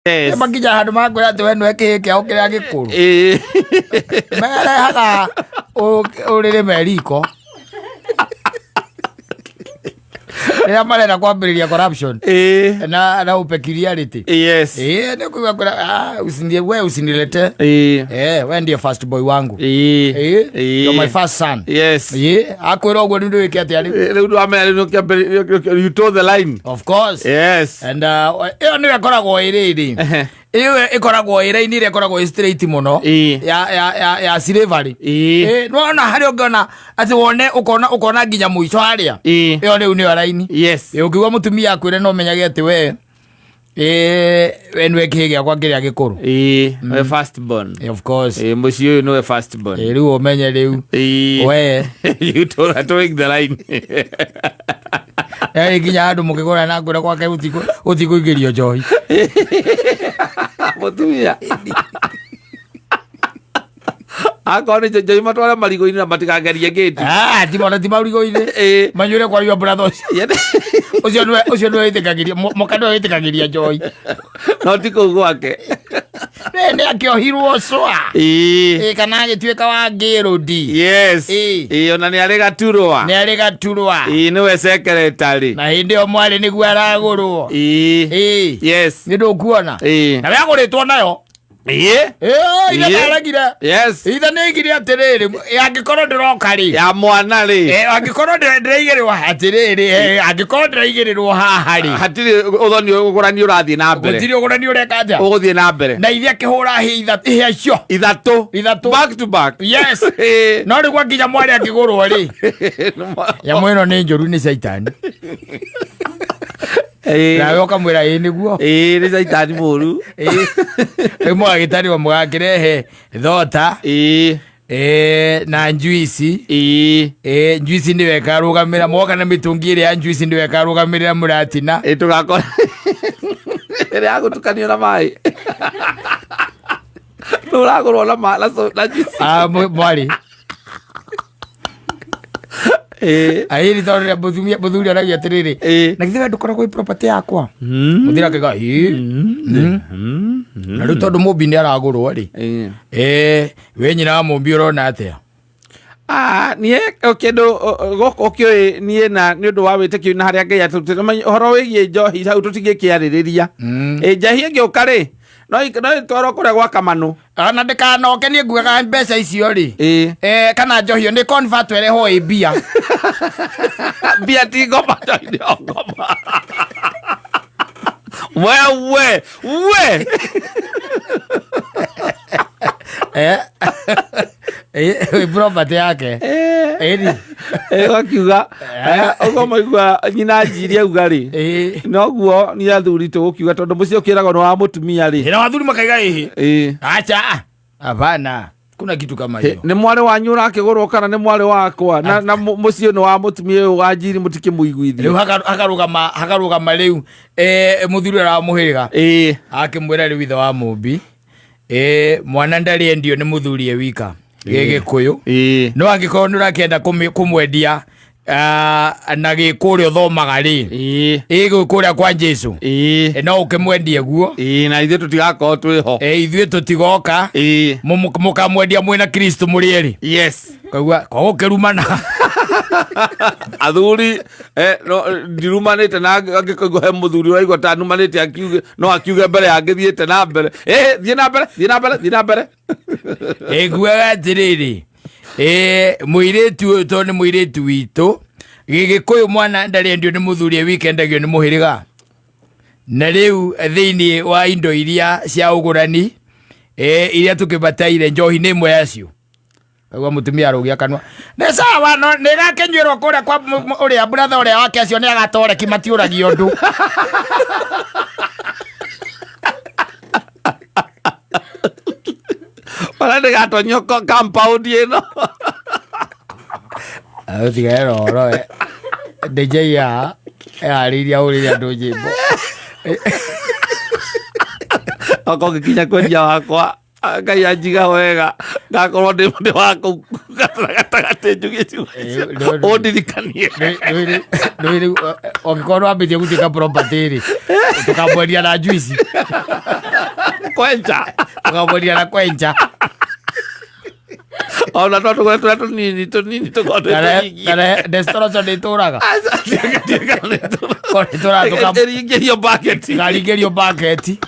Yes. Makinya handu makwira ati we nwe kihike au kiria gikuru. Merehaga urire meriko. Ria marenda kwambiriria corruption. Na upekiriarity. Yes. Ni kuiga kwira usinilete. We ndiye first boy wangu. You're my first son. Yes. Akwira uguo ndu wike ati ari. You told the line. Of course. Yes. And iyo ni akoragwo iriri. Iyo ikoragwo ira-ini ire ikoragwo straight muno ya slavery. No na hari ungona ati wone ukona nginya muico haria. Iyo riu ni ara-ini. Yes. Ukiwa mutumia akwire no menyage ati we nwe kihi giakwa kiria gikuru. We first born. Of course. Muci uyu no first born. Riu umenye riu. We You told the line. Nginya andu mukigora na ngura gwake utikuigirio njohi. Mutumia. Akoni njohi matwara marigo-ini na matikangerie gate. Ti marigo-ini. Manyure kwa your brothers. Ucio nwe witikagiria mukano witikagiria njohi. No tiko gwake. Ni akiohirwo cwa. Kana agituika wa ngirudi. Yes. Ona ni ari gaturwa. Niwe secretary. Na hindi o mwari niguo aragurwo. Yes. Ni ndukuona. Na we aguritwo nayo. Ida naragire. Yes. Ida nigire atiriri angikorwo ndiroka ri. Ya mwana ri. Angikorwo ndireigirirwo atiriri angikorwo ndireigirirwo haha ri. Hatiri uthoni ugurani urathie na mbere. Gutiri ugurani ureka atia. Uguthie na mbere. Na ithia kihura hi cio. Ithatu. Back to back. Yes. No rigwa nginya mwari angigurwo ri. Ya mweno ni njuru ni Saitani. Na we ukamwira niguo. Ni Saitani muru. Mwa gitari wa mwakirehe thota. Na njuici. Njuici ni weka rugamira moka na mitungi iri ya njuici ni weka rugamira muratina. Tugakora. Ere agutukanio na mai. Nuragurwo na njuici. Mwari. Ahiri tondu muthuri aragia atiriri na githe ndukoragwo property yakwa. Muthuri akiga na riu tondu mumbi ni aragurwo ri we nyina wa mumbi urona atia. Nie kindu goko nie na ni undu wa witikio na haria Ngai atutire horo wigie njohi hau tutigikiaririria njahi ngiuka ri no twaro kuria gwa kamano na ndikanoke ni ngugaga mbeca icio ri kana njohio ni convert wereho bia bia ti ngoma njohi ngoma we property yake wakiuga ugo maigua nyina njiri auga ri noguo ni athuri tugukiuga tondu mucio ukiragwo no wa mutumia ri na wathuri makaiga ihi acha hapana kuna kitu kama hiyo ni mwari wanyu urakigurwo kana ni mwari wakwa na mucio no wa mutumia uyu wa njiri mutikimuiguithie riu hakarugama riu muthuri aramuhiriga akimwira riu ithe wa mumbi mwana ndari endio ni muthuri e wika gigikuyu no angikorwo nurakenda kumwendia na gikurio thomaga ri gikuria kwa Jesu no ukimwendie guo na ithuĩ tutigakorwo twiho ithuĩ tutigoka mukamwendia mwina Kristo muri yes koguo kirumana athuri ndirumanite na angikuigua he muthuri uraigua ta numanite akiuge mbere angithiite na mbere thie na mbere guaga atiriri muiritu to ni muiritu witu gigikuyu mwana ndari endio ni muthuri weekendagio ni muhiriga na riu thiini wa indo iria cia ugurani iria tukibataire njohi ni imwe yacio agwa mutumia arugia kanwa ne sawa no ni gakenywerwo kuria kwa uria brother uria wake acio ni agatore kimatiuragio ndu Wala ndigatonyo compound ino tigaera oro DJ ya ariria uriria ndu njimbo oko gikinya kwendia wakwa Ngai anjiga wega ngakorwo ndi waku gatagate njuge tu ondirikanie ndio okikorwo ambitie gutika property ri tukamweria na juice kwenja tukamweria na kwenja ona tatu tunini tugote kana destrozo de turaga eringerio bucket garingerio bucket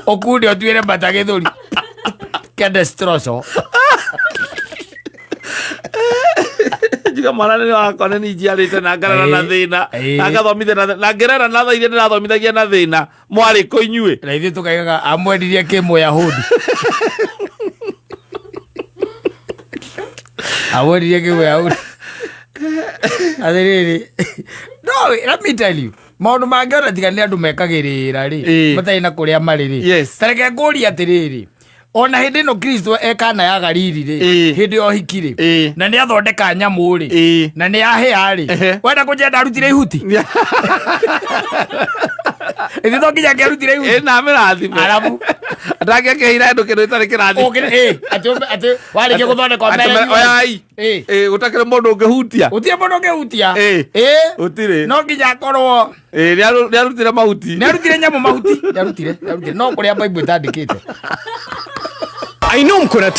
okundi otwire mbata githuri ke destrozo jiga mwana ni wakone ni njiarite na ngarara na thina na ngathomithia na ngerera na tha iria ndirathomithagia na thina mwari ko inyue na ithuĩ tukaigaga amwendirie kĩmũyahudi amwendirie kĩmũyahudi atĩrĩrĩ no let me tell you maũndũ mangĩ ona tiga nĩ andũ mekagĩrĩra rĩ matarĩ na kũrĩa marĩ rĩ tareke ngũria atĩrĩrĩ ona hĩndĩ ĩno Kristo ekana ya Galili rĩ hĩndĩ ya ũhiki rĩ na nĩ athondeka nyamũ rĩ na nĩ ahĩa rĩ wenda kũnjenda arutire ihuti ĩthĩ to nginya akĩarutire ihuti na mĩrathime arabu ndangĩakĩheire andũ kĩndũ gĩtarĩ kĩrathime atĩ warĩkia gũthondeka mbere oyai gũtakĩrĩ mũndũ ũngĩhutia gũtirĩ mũndũ ũngĩhutia gũtirĩ no nginya akorwo nĩarutire mahuti nĩarutire nyamũ mahuti nĩarutire no kũrĩa Bible ĩtandĩkĩte I know mko na